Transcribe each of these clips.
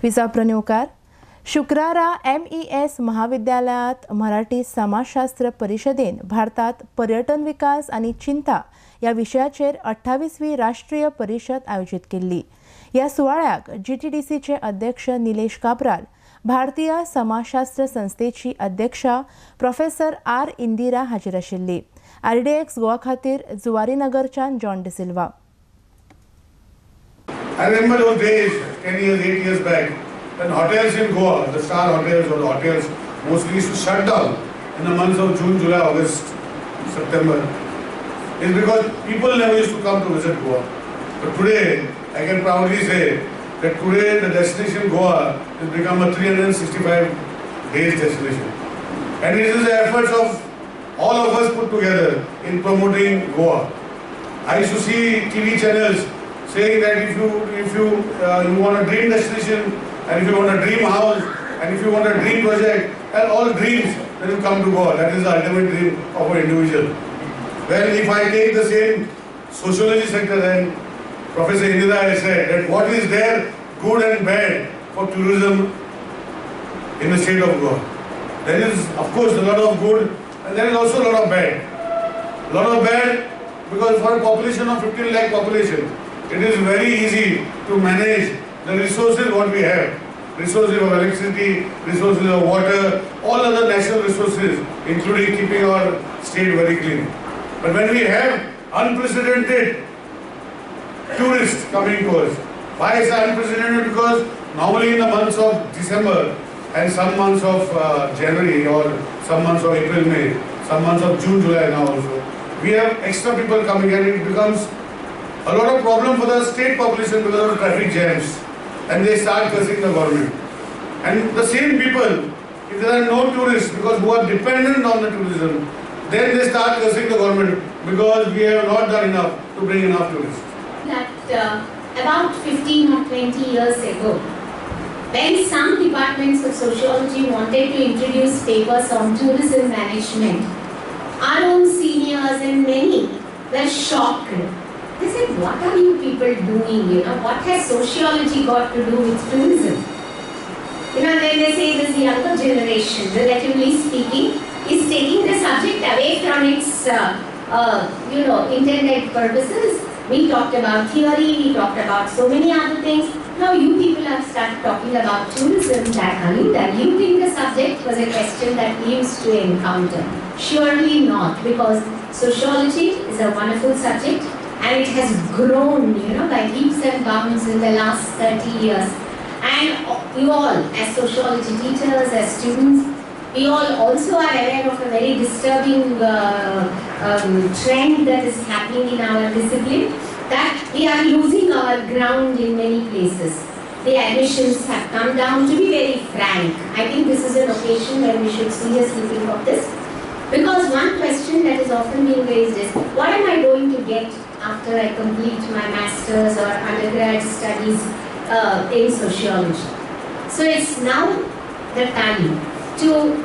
विजापूर न्यूकार शुक्रारा MES महाविद्यालयात मराठी समाजशास्त्र परिषदेन भारतात पर्यटन विकास आणि चिंता या विशयाचेर 28वी राष्ट्रीय परिषद आयोजित केली। या सुवाळ्याक GTDCचे अध्यक्ष निलेश काब्राल, भारतीय समाजशास्त्र संस्थेची अध्यक्षा प्रोफेसर R इंदिरा हाजीर आशिल्ली। RDX गोवा खातीर जुवारीनगरच्यान John D'Silva. I remember those days, 10 years, 8 years back, when hotels in Goa, the star hotels or the hotels, mostly used to shut down in the months of June, July, August, September. It's because people never used to come to visit Goa. But today, I can proudly say that today the destination Goa has become a 365 days destination. And it is the efforts of all of us put together in promoting Goa. I used to see TV channels saying that if you want a dream destination, and if you want a dream house, and if you want a dream project, and all dreams, then you come to Goa. That is the ultimate dream of an individual. Well, if I take the same sociology sector, then Professor Indira has said that what is there good and bad for tourism in the state of Goa? There is, of course, a lot of good, and there is also a lot of bad. A lot of bad because for a population of 15 lakh population, it is very easy to manage the resources what we have. Resources of electricity, resources of water, all other natural resources, including keeping our state very clean. But when we have unprecedented tourists coming to us, why is it unprecedented? Because normally in the months of December and some months of January or some months of April, May, some months of June, July now also, we have extra people coming and it becomes a lot of problem for the state population because of traffic jams, and they start cursing the government. And the same people, if there are no tourists because who are dependent on the tourism, then they start cursing the government because we have not done enough to bring enough tourists. That about 15 or 20 years ago, when some departments of sociology wanted to introduce papers on tourism management, our own seniors and many were shocked. They said, what are you people doing? What has sociology got to do with tourism? Then they say this younger generation, relatively speaking, is taking the subject away from its, intended purposes. We talked about theory, we talked about so many other things. Now you people have started talking about tourism. Diluting the subject was a question that we used to encounter. Surely not, because sociology is a wonderful subject. And it has grown, by leaps and bounds in the last 30 years. And you all, as sociology teachers, as students, we all also are aware of a very disturbing trend that is happening in our discipline, that we are losing our ground in many places. The admissions have come down, to be very frank. I think this is an occasion where we should seriously think of this. Because one question that is often being raised is, what am I going to get after I complete my master's or undergrad studies in sociology? So it's now the time to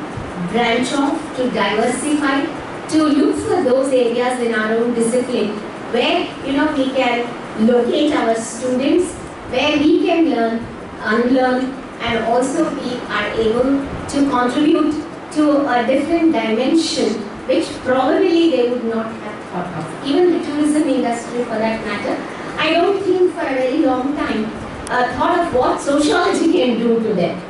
branch off, to diversify, to look for those areas in our own discipline where we can locate our students, where we can learn, unlearn, and also we are able to contribute to a different dimension which probably they would not have thought of. Even the tourism industry for that matter, I don't think for a very long time thought of what sociology can do to them.